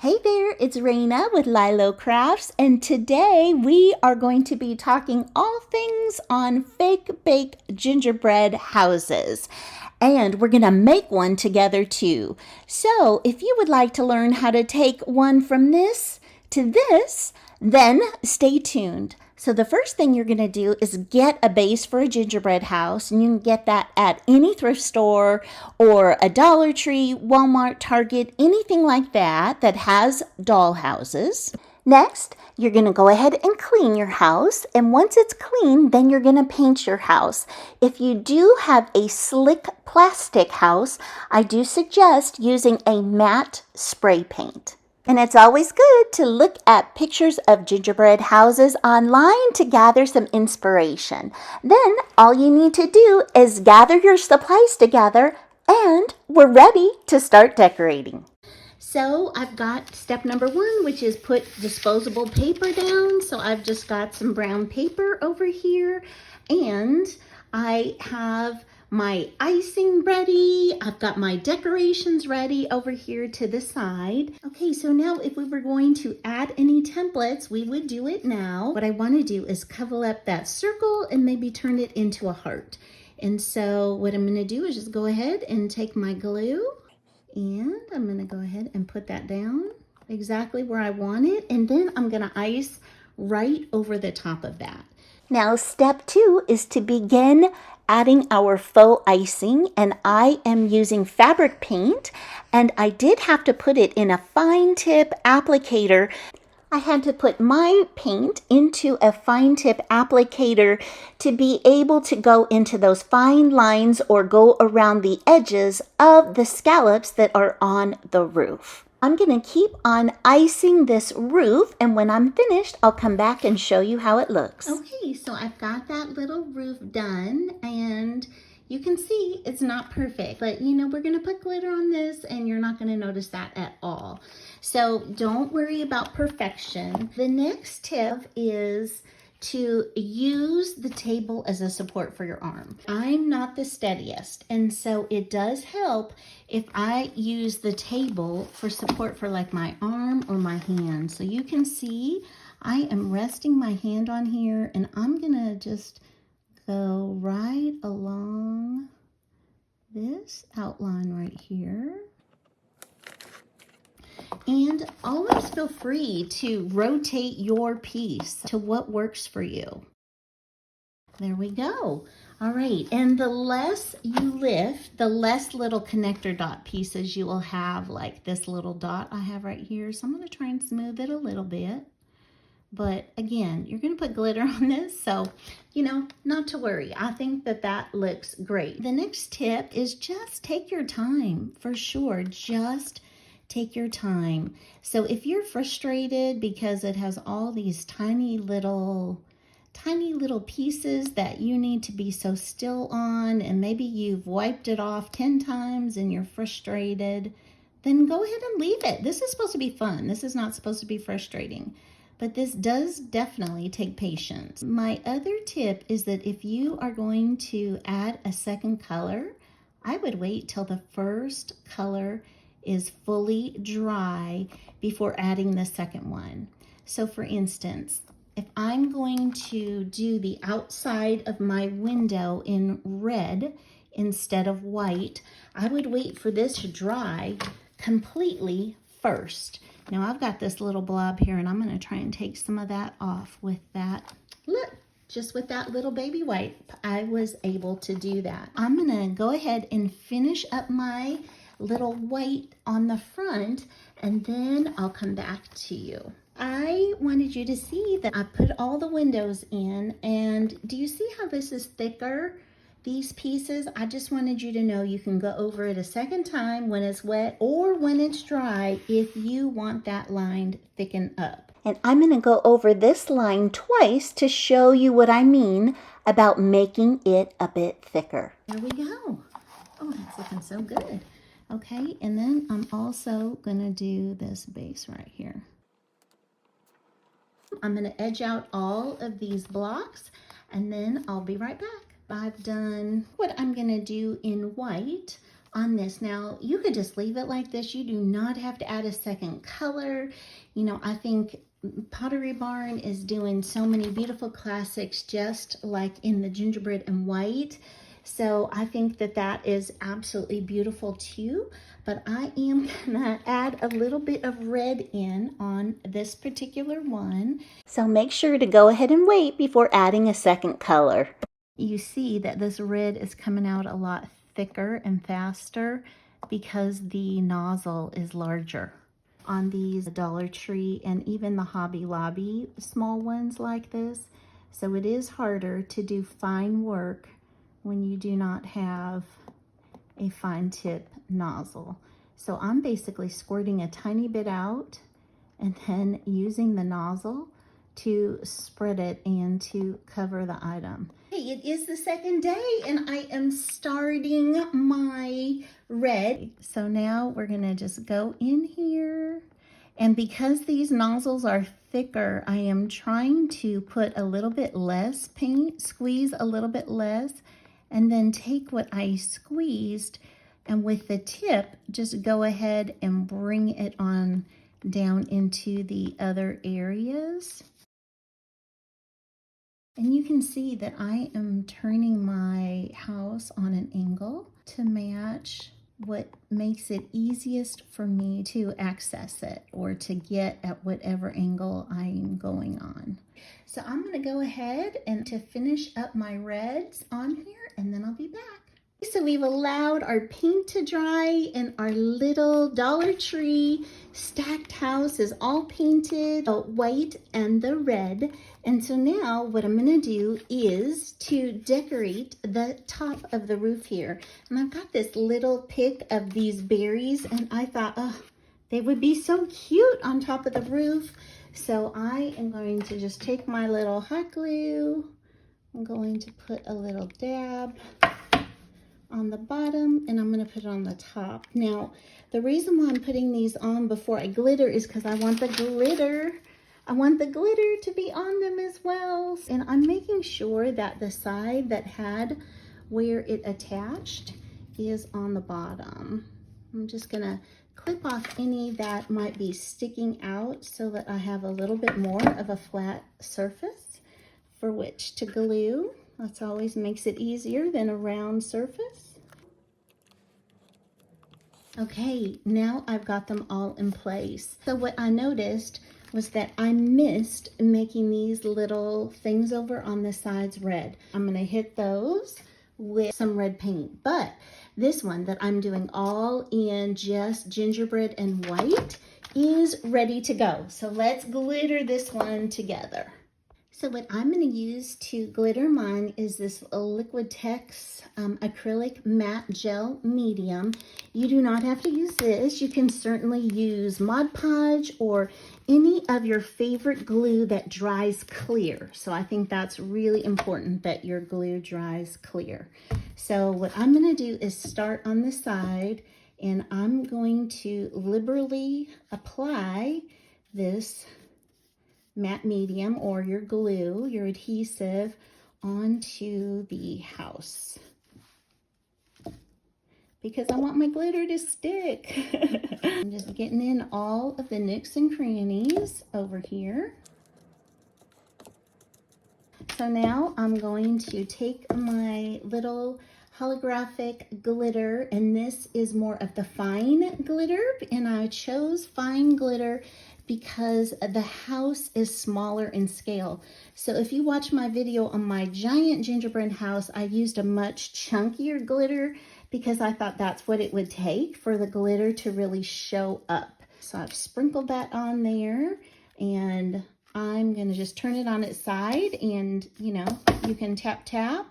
Hey there, it's Raina with LYLO Crafts, and today we are going to be talking all things on fake bake gingerbread houses. And we're going to make one together too. So if you would like to learn how to take one from this to this, then stay tuned. So the first thing you're going to do is get a base for a gingerbread house, and you can get that at any thrift store or a DollarTree, Walmart, Target, anything like that that has doll houses. Next, you're going to go ahead and clean your house, and once it's clean, then you're going to paint your house. If you do have a slick plastic house, I do suggest using a matte spray paint. And it's always good to look at pictures of gingerbread houses online to gather some inspiration. Then all you need to do is gather your supplies together and we're ready to start decorating. So I've got step number 1, which is put disposable paper down. So I've just got some brown paper over here, and I have my icing ready. I've got my decorations ready over here to the side. Okay, so now if we were going to add any templates, we would do it now. What I want to do is cover up that circle and maybe turn it into a heart. And so what I'm going to do is just go ahead and take my glue, and I'm going to go ahead and put that down exactly where I want it. And then I'm going to ice right over the top of that. Now, step 2 is to begin adding our faux icing, and I am using fabric paint, and I did have to put it in a fine tip applicator. I had to put my paint into a fine tip applicator to be able to go into those fine lines or go around the edges of the scallops that are on the roof. I'm going to keep on icing this roof, and when I'm finished, I'll come back and show you how it looks. Okay, so I've got that little roof done, and you can see it's not perfect, but we're going to put glitter on this and you're not going to notice that at all. So don't worry about perfection. The next tip is to use the table as a support for your arm. I'm not the steadiest, and so it does help if I use the table for support for like my arm or my hand. So you can see I am resting my hand on here, and I'm gonna just go right along this outline right here. And always feel free to rotate your piece to what works for you. There we go. All right, and the less you lift, the less little connector dot pieces you will have, like this little dot I have right here. So I'm going to try and smooth it a little bit. But again, you're going to put glitter on this, so, not to worry. I think that looks great. The next tip is just take your time, for sure. Just take your time. So if you're frustrated because it has all these tiny little pieces that you need to be so still on, and maybe you've wiped it off 10 times and you're frustrated, then go ahead and leave it. This is supposed to be fun. This is not supposed to be frustrating. But this does definitely take patience. My other tip is that if you are going to add a second color, I would wait till the first color is fully dry before adding the second one. So for instance, if I'm going to do the outside of my window in red instead of white, I would wait for this to dry completely first. Now I've got this little blob here, and I'm going to try and take some of that off with that. Look, just with that little baby wipe, I was able to do that. I'm going to go ahead and finish up my little white on the front, and then I'll come back to you. I wanted you to see that I put all the windows in, and do you see how this is thicker? These pieces, I just wanted you to know you can go over it a second time when it's wet or when it's dry if you want that line thickened up. And I'm going to go over this line twice to show you what I mean about making it a bit thicker. There we go. Oh, that's looking so good. Okay, and then I'm also going to do this base right here. I'm going to edge out all of these blocks, and then I'll be right back. I've done what I'm going to do in white on this. Now, you could just leave it like this. You do not have to add a second color. You know, I think Pottery Barn is doing so many beautiful classics just like in the gingerbread and white. So I think that that is absolutely beautiful too. But I am gonna add a little bit of red in on this particular one. So make sure to go ahead and wait before adding a second color. You see that this red is coming out a lot thicker and faster because the nozzle is larger. On these DollarTree and even the Hobby Lobby small ones like this. So it is harder to do fine work when you do not have a fine tip nozzle. So I'm basically squirting a tiny bit out and then using the nozzle to spread it and to cover the item. Hey, it is the second day and I am starting my red. So now we're gonna just go in here. And because these nozzles are thicker, I am trying to put a little bit less paint, squeeze a little bit less, and then take what I squeezed and with the tip, just go ahead and bring it on down into the other areas. And you can see that I am turning my house on an angle to match what makes it easiest for me to access it or to get at whatever angle I'm going on. So I'm gonna go ahead and to finish up my reds on here and then I'll be back. So we've allowed our paint to dry and our little DollarTree stacked house is all painted white and the red. And so now what I'm gonna do is to decorate the top of the roof here. And I've got this little pick of these berries and I thought, oh, they would be so cute on top of the roof. So I am going to just take my little hot glue. I'm going to put a little dab on the bottom and I'm going to put it on the top. Now, the reason why I'm putting these on before I glitter is because I want the glitter. I want the glitter to be on them as well. And I'm making sure that the side that had where it attached is on the bottom. I'm just going to clip off any that might be sticking out so that I have a little bit more of a flat surface for which to glue. That always makes it easier than a round surface. Okay, now I've got them all in place. So what I noticed was that I missed making these little things over on the sides red. I'm gonna hit those with some red paint, but this one that I'm doing all in just gingerbread and white is ready to go. So let's glitter this one together. So what I'm going to use to glitter mine is this Liquitex acrylic matte gel medium. You do not have to use this. You can certainly use Mod Podge or any of your favorite glue that dries clear. So I think that's really important that your glue dries clear. So what I'm going to do is start on the side and I'm going to liberally apply this matte medium or your glue, your adhesive, onto the house because I want my glitter to stick. I'm just getting in all of the nooks and crannies over here. So now I'm going to take my little holographic glitter, and this is more of the fine glitter, and I chose fine glitter because the house is smaller in scale. So if you watch my video on my giant gingerbread house, I used a much chunkier glitter because I thought that's what it would take for the glitter to really show up. So I've sprinkled that on there and I'm gonna just turn it on its side and you know, you can tap tap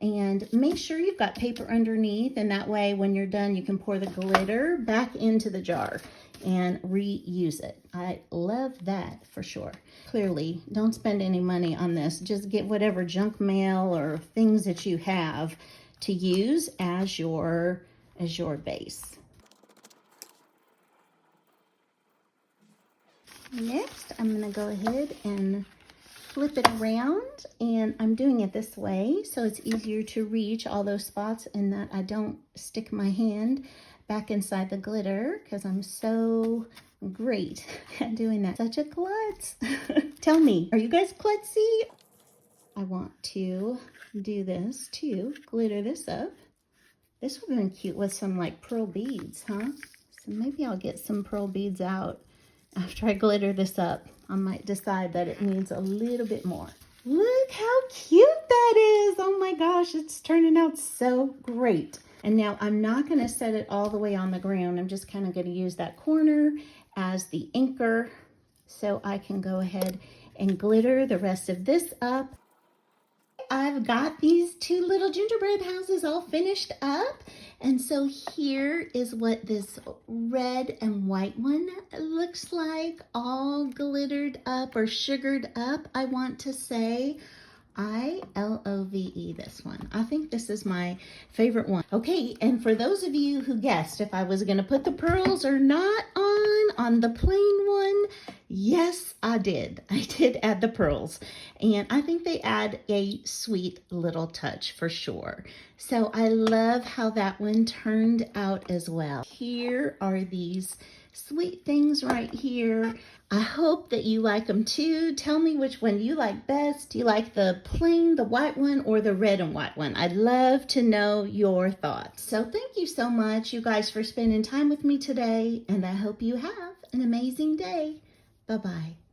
and make sure you've got paper underneath, and that way when you're done you can pour the glitter back into the jar and reuse it. I love that for sure. Clearly, don't spend any money on this. Just get whatever junk mail or things that you have to use as your base. Next, I'm gonna go ahead and flip it around, and I'm doing it this way so it's easier to reach all those spots and that I don't stick my hand back inside the glitter because I'm so great at doing that. Such a klutz. Tell me, are you guys klutzy? I want to do this too, glitter this up. This would have been cute with some like pearl beads, huh? So maybe I'll get some pearl beads out after I glitter this up. I might decide that it needs a little bit more. Look how cute that is. Oh my gosh, it's turning out so great. And now I'm not going to set it all the way on the ground. I'm just kind of going to use that corner as the anchor so I can go ahead and glitter the rest of this up. I've got these two little gingerbread houses all finished up. And so here is what this red and white one looks like, all glittered up or sugared up, I want to say. LOVE, this one. I think this is my favorite one. Okay, and for those of you who guessed if I was going to put the pearls or not on the plain one, yes, I did. I did add the pearls, and I think they add a sweet little touch for sure. So I love how that one turned out as well. Here are these sweet things right here. I hope that you like them too. Tell me which one you like best. Do you like the plain, the white one, or the red and white one? I'd love to know your thoughts. So thank you so much, you guys, for spending time with me today, and I hope you have an amazing day. Bye-bye.